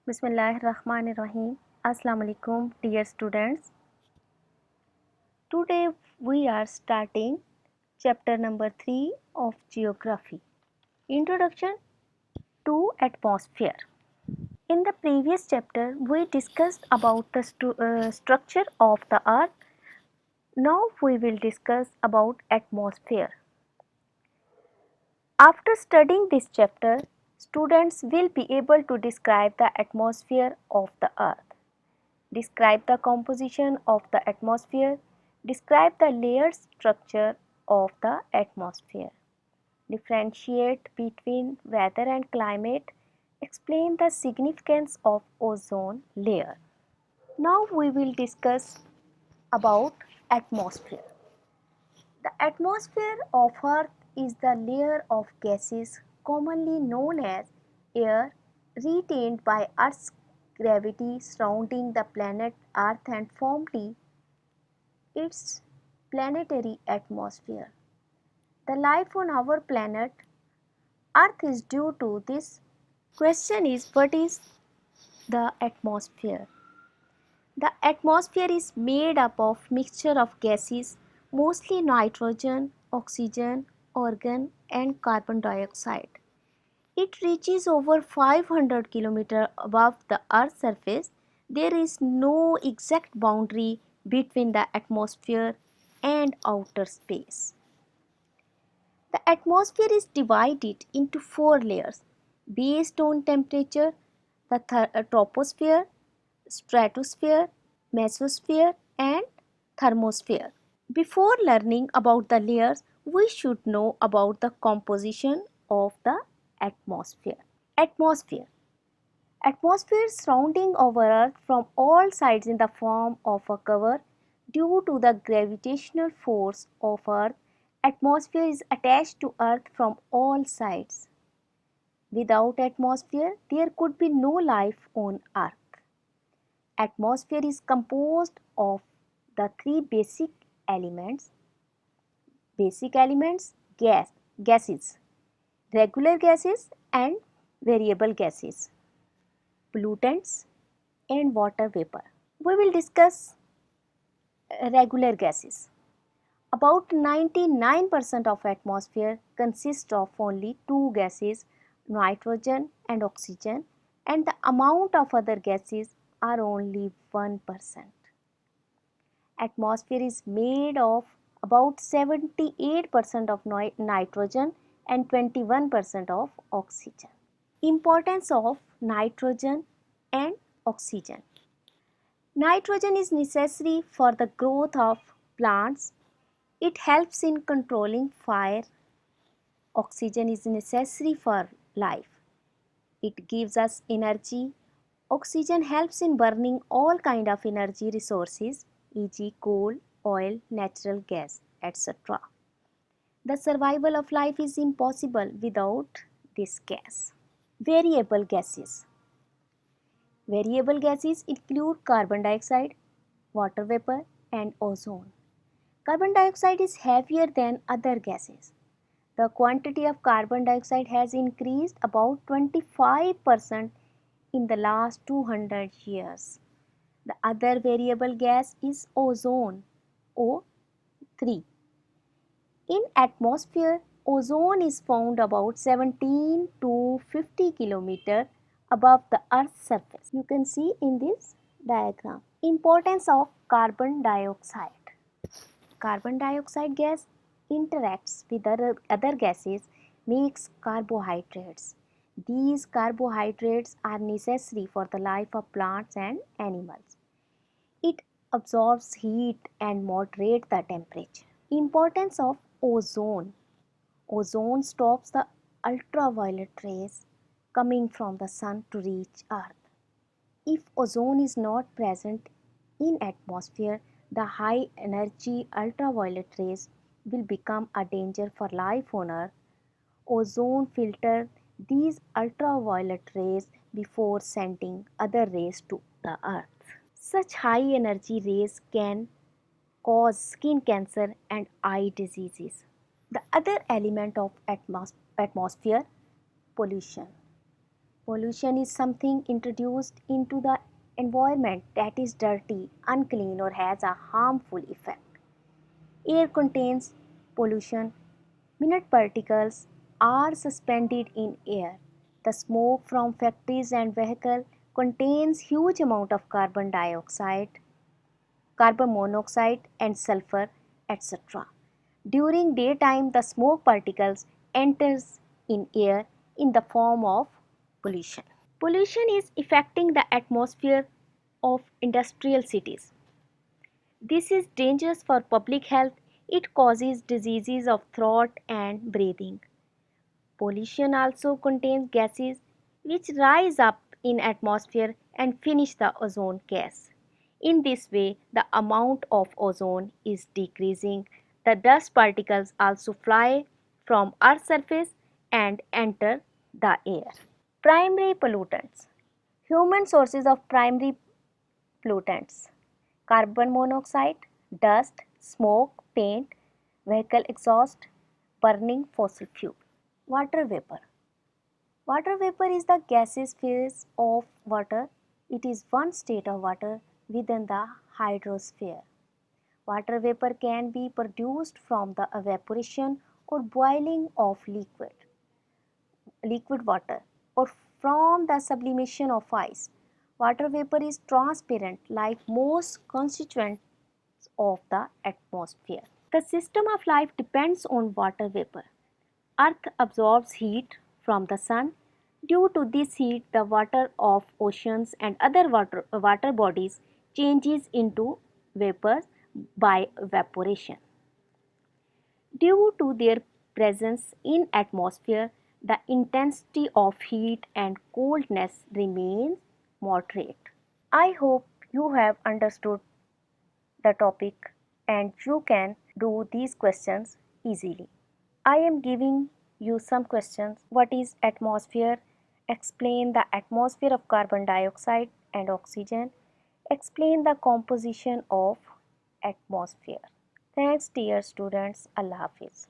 Bismillahirrahmanirrahim. Assalamu alaikum, dear students. Today we are starting chapter number 3 of Geography. Introduction to Atmosphere. In the previous chapter, we discussed about the structure of the Earth. Now we will discuss about atmosphere. After studying this chapter, students will be able to describe the atmosphere of the Earth. Describe the composition of the atmosphere. Describe the layered structure of the atmosphere. Differentiate between weather and climate. Explain the significance of ozone layer. Now we will discuss about atmosphere. The atmosphere of Earth is the layer of gases commonly known as air retained by Earth's gravity surrounding the planet Earth and forming its planetary atmosphere. The life on our planet Earth is due to this. Question is, what is the atmosphere? The atmosphere is made up of mixture of gases, mostly nitrogen, oxygen, argon and carbon dioxide. It reaches over 500 km above the Earth's surface. There is no exact boundary between the atmosphere and outer space. The atmosphere is divided into four layers based on temperature: the troposphere, stratosphere, mesosphere, and thermosphere. Before learning about the layers, we should know about the composition of the atmosphere. Atmosphere. Atmosphere surrounding our Earth from all sides in the form of a cover. Due to the gravitational force of Earth, atmosphere is attached to Earth from all sides. Without atmosphere, there could be no life on Earth. Atmosphere is composed of the three basic elements, gases, regular gases and variable gases, pollutants and water vapor. We will discuss regular gases. About 99% of atmosphere consists of only two gases, nitrogen and oxygen, and the amount of other gases are only 1%. Atmosphere is made of about 78% of nitrogen and 21% of oxygen. Importance of nitrogen and oxygen. Nitrogen is necessary for the growth of plants. It helps in controlling fire. Oxygen is necessary for life. It gives us energy. Oxygen helps in burning all kind of energy resources, e.g. coal, oil, natural gas, etc. The survival of life is impossible without this gas. Variable gases. Variable gases include carbon dioxide, water vapor, and ozone. Carbon dioxide is heavier than other gases. The quantity of carbon dioxide has increased about 25% in the last 200 years. The other variable gas is ozone, O3. In atmosphere, ozone is found about 17 to 50 km above the Earth's surface. You can see in this diagram. Importance of carbon dioxide. Carbon dioxide gas interacts with other gases, makes carbohydrates. These carbohydrates are necessary for the life of plants and animals. It absorbs heat and moderates the temperature. Importance of ozone. Ozone stops the ultraviolet rays coming from the sun to reach Earth. If ozone is not present in atmosphere, the high energy ultraviolet rays will become a danger for life on Earth. Ozone filters these ultraviolet rays before sending other rays to the Earth. Such high energy rays can cause skin cancer and eye diseases. The other element of atmosphere, pollution. Pollution is something introduced into the environment that is dirty, unclean, or has a harmful effect. Air contains pollution. Minute particles are suspended in air. The smoke from factories and vehicles contains huge amount of carbon dioxide, carbon monoxide and sulfur, etc. During daytime, the smoke particles enters in air in the form of pollution. Pollution is affecting the atmosphere of industrial cities. This is dangerous for public health. It causes diseases of throat and breathing. Pollution also contains gases which rise up in atmosphere and finish the ozone gas. In this way, the amount of ozone is decreasing. The dust particles also fly from Earth's surface and enter the air. Primary pollutants. Human sources of primary pollutants: carbon monoxide, dust, smoke, paint, vehicle exhaust, burning fossil fuel. Water vapor. Water vapor is the gaseous phase of water. It is one state of water within the hydrosphere. Water vapor can be produced from the evaporation or boiling of liquid water, or from the sublimation of ice. Water vapor is transparent like most constituents of the atmosphere. The system of life depends on water vapor. Earth absorbs heat from the sun. Due to this heat, the water of oceans and other water bodies changes into vapors by evaporation. Due to their presence in atmosphere, the intensity of heat and coldness remains moderate. I hope you have understood the topic and you can do these questions easily. I am giving you some questions. What is atmosphere? Explain the atmosphere of carbon dioxide and oxygen. Explain the composition of atmosphere. Thanks dear students. Allah Hafiz.